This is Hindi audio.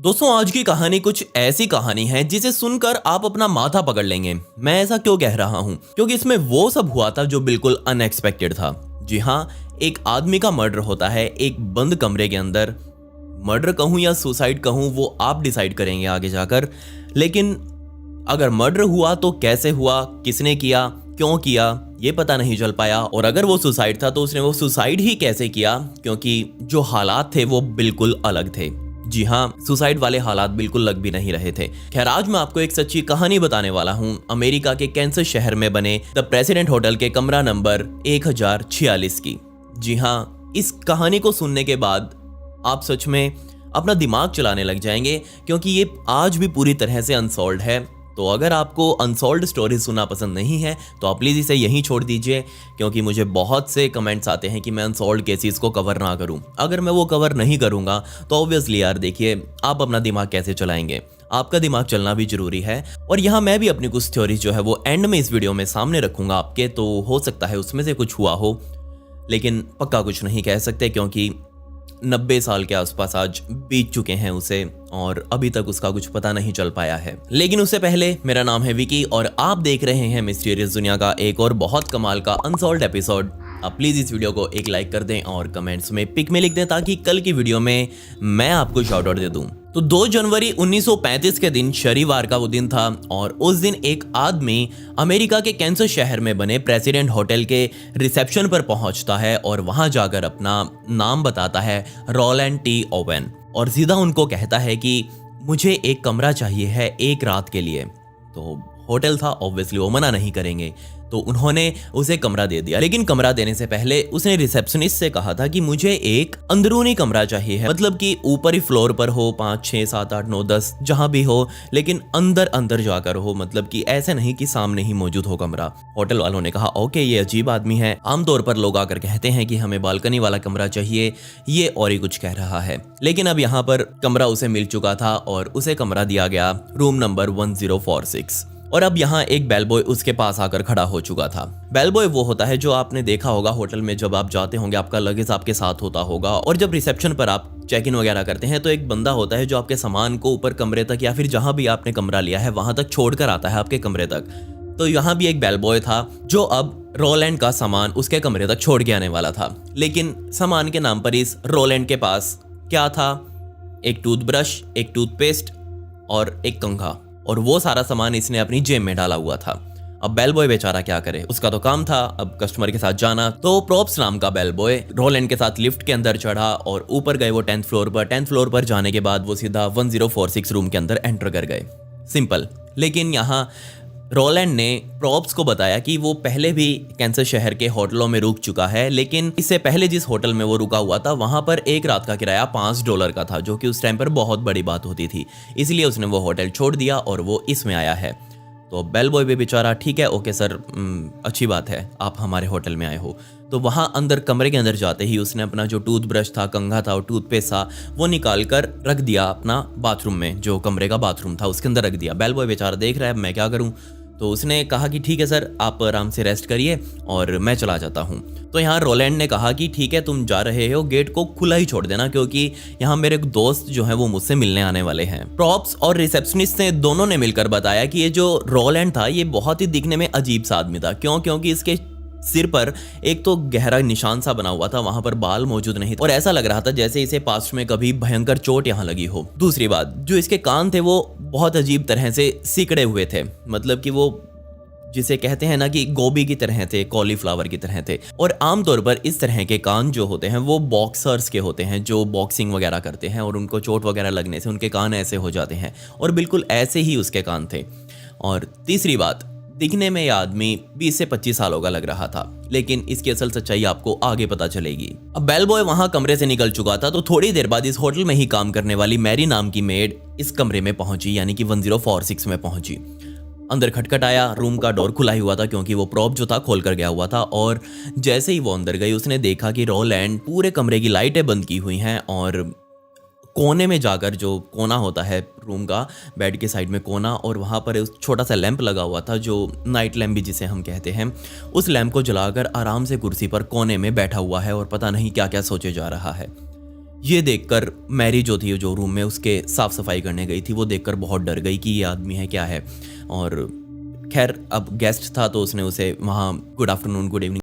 दोस्तों आज की कहानी कुछ ऐसी कहानी है जिसे सुनकर आप अपना माथा पकड़ लेंगे। मैं ऐसा क्यों कह रहा हूँ? क्योंकि इसमें वो सब हुआ था जो बिल्कुल अनएक्सपेक्टेड था। जी हाँ, एक आदमी का मर्डर होता है एक बंद कमरे के अंदर। मर्डर कहूँ या सुसाइड कहूँ वो आप डिसाइड करेंगे आगे जाकर। लेकिन अगर मर्डर हुआ तो कैसे हुआ, किसने किया, क्यों किया, ये पता नहीं चल पाया। और अगर वो सुसाइड था तो उसने वो सुसाइड ही कैसे किया, क्योंकि जो हालात थे वो बिल्कुल अलग थे। जी हाँ, सुसाइड वाले हालात बिल्कुल लग भी नहीं रहे थे। खैर, आज मैं आपको एक सच्ची कहानी बताने वाला हूँ अमेरिका के कैंसस शहर में बने द प्रेसिडेंट होटल के कमरा नंबर 1046 की। जी हाँ, इस कहानी को सुनने के बाद आप सच में अपना दिमाग चलाने लग जाएंगे, क्योंकि ये आज भी पूरी तरह से अनसॉल्व्ड है। तो अगर आपको अनसॉल्व्ड स्टोरी सुनना पसंद नहीं है तो आप प्लीज़ इसे यहीं छोड़ दीजिए, क्योंकि मुझे बहुत से कमेंट्स आते हैं कि मैं अनसॉल्व्ड केसेस को कवर ना करूं। अगर मैं वो कवर नहीं करूंगा तो ऑब्वियसली यार देखिए, आप अपना दिमाग कैसे चलाएंगे? आपका दिमाग चलना भी जरूरी है। और यहाँ मैं भी अपनी कुछ थ्योरीज जो है वो एंड में इस वीडियो में सामने रखूंगा आपके, तो हो सकता है उसमें से कुछ हुआ हो, लेकिन पक्का कुछ नहीं कह सकते, क्योंकि 90 साल के आसपास आज बीत चुके हैं उसे और अभी तक उसका कुछ पता नहीं चल पाया है। लेकिन उससे पहले, मेरा नाम है विकी और आप देख रहे हैं मिस्टीरियस दुनिया का एक और बहुत कमाल का अनसॉल्व्ड एपिसोड। आप प्लीज इस वीडियो को एक लाइक कर दें और कमेंट्स में पिक में लिख दें, ताकि कल की वीडियो में मैं आपको शाउट आउट दे दूं। तो 2 जनवरी 1935 के दिन शनिवार का वो दिन था और उस दिन एक आदमी अमेरिका के कैंसस शहर में बने प्रेसिडेंट होटल के रिसेप्शन पर पहुंचता है और वहां जाकर अपना नाम बताता है, रोलैंड टी ओवेन, और सीधा उनको कहता है कि मुझे एक कमरा चाहिए है एक रात के लिए। तो होटल था, ऑब्वियसली वो मना नहीं करेंगे, तो उन्होंने उसे कमरा दे दिया। लेकिन कमरा देने से पहले उसने रिसेप्शनिस्ट से कहा था कि मुझे एक अंदरूनी कमरा चाहिए है, मतलब कि ऊपरी फ्लोर पर हो, 5, 6, 7, 8, 9, 10 जहां भी हो, लेकिन अंदर अंदर जाकर हो, मतलब कि ऐसे नहीं कि सामने ही मौजूद हो कमरा। होटल वालों ने कहा ओके, ये अजीब आदमी है, आमतौर पर लोग आकर कहते हैं कि हमें बालकनी वाला कमरा चाहिए, ये और ही कुछ कह रहा है। लेकिन अब यहाँ पर कमरा उसे मिल चुका था और उसे कमरा दिया गया रूम नंबर 1046। और अब यहाँ एक बेलबॉय उसके पास आकर खड़ा हो चुका था। बेलबॉय वो होता है जो आपने देखा होगा होटल में, जब आप जाते होंगे आपका लगेज आपके साथ होता होगा, और जब रिसेप्शन पर आप चेक इन वगैरह करते हैं तो एक बंदा होता है जो आपके सामान को ऊपर कमरे तक या फिर जहां भी आपने कमरा लिया है वहां तक छोड़कर आता है आपके कमरे तक। तो यहाँ भी एक बेलबॉय था जो अब रोलैंड का सामान उसके कमरे तक छोड़ के आने वाला था। लेकिन सामान के नाम पर इस रोलैंड के पास क्या था? एक टूथब्रश, एक टूथपेस्ट और एक कंघा, और वो सारा सामान इसने अपनी जेब में डाला हुआ था। अब बेलबॉय बेचारा क्या करे, उसका तो काम था अब कस्टमर के साथ जाना। तो प्रॉप्स नाम का बेलबॉय रोलैंड के साथ लिफ्ट के अंदर चढ़ा और ऊपर गए वो 10th फ्लोर पर। 10th फ्लोर पर जाने के बाद वो सीधा 1046 रूम के अंदर एंटर कर गए। सिंपल। लेकिन यहाँ रोलैंड ने प्रॉप्स को बताया कि वो पहले भी कैंसस शहर के होटलों में रुक चुका है, लेकिन इससे पहले जिस होटल में वो रुका हुआ था वहां पर एक रात का किराया $5 का था, जो कि उस टाइम पर बहुत बड़ी बात होती थी। इसलिए उसने वो होटल छोड़ दिया और वो इसमें आया है। तो बेलबॉय भी बेचारा, ठीक है ओके सर, अच्छी बात है आप हमारे होटल में आए हो। तो वहाँ अंदर कमरे के अंदर जाते ही उसने अपना जो टूथब्रश था, कंघा था और टूथपेस्ट था वो निकाल कर रख दिया अपना बाथरूम में, जो कमरे का बाथरूम था उसके अंदर रख दिया। बेलबॉय बेचारा देख रहा है मैं क्या करूँ, तो उसने कहा कि ठीक है सर, आप आराम से रेस्ट करिए और मैं चला जाता हूँ। तो यहाँ रोलैंड ने कहा कि ठीक है तुम जा रहे हो, गेट को खुला ही छोड़ देना, क्योंकि यहाँ मेरे दोस्त जो हैं वो मुझसे मिलने आने वाले हैं। प्रॉप्स और रिसेप्शनिस्ट ने दोनों ने मिलकर बताया कि ये जो रोलैंड था ये बहुत ही दिखने में अजीब सा आदमी था। क्यों? क्योंकि इसके सिर पर एक तो गहरा निशान सा बना हुआ था, वहां पर बाल मौजूद नहीं थे और ऐसा लग रहा था जैसे इसे पास्ट में कभी भयंकर चोट यहाँ लगी हो। दूसरी बात, जो इसके कान थे वो बहुत अजीब तरह से सिकड़े हुए थे, मतलब कि वो जिसे कहते हैं ना कि गोभी की तरह थे, कॉलीफ्लावर की तरह थे। और आमतौर पर इस तरह के कान जो होते हैं वो बॉक्सर्स के होते हैं, जो बॉक्सिंग वगैरह करते हैं और उनको चोट वगैरह लगने से उनके कान ऐसे हो जाते हैं, और बिल्कुल ऐसे ही उसके कान थे। और तीसरी बात, दिखने में यह आदमी 20 से 25 सालों का लग रहा था, लेकिन इसकी असल सच्चाई आपको आगे पता चलेगी। अब बेलबॉय वहां कमरे से निकल चुका था, तो थोड़ी देर बाद इस होटल में ही काम करने वाली मैरी नाम की मेड इस कमरे में पहुंची, यानी कि 1046 में पहुंची। अंदर खटखटाया, रूम का डोर खुला ही हुआ था क्योंकि वो प्रॉप जो था खोल कर गया हुआ था। और जैसे ही वो अंदर गई उसने देखा कि रोलैंड पूरे कमरे की लाइटें बंद की हुई हैं और कोने में जाकर, जो कोना होता है रूम का, बेड के साइड में कोना, और वहाँ पर उस छोटा सा लैंप लगा हुआ था, जो नाइट लैंप भी जिसे हम कहते हैं, उस लैंप को जलाकर आराम से कुर्सी पर कोने में बैठा हुआ है और पता नहीं क्या क्या सोचे जा रहा है। ये देखकर मैरी जो थी, जो रूम में उसके साफ सफाई करने गई थी, वो देखकर बहुत डर गई कि ये आदमी है क्या है। और खैर अब गेस्ट था तो उसने उसे वहाँ गुड आफ्टरनून गुड इवनिंग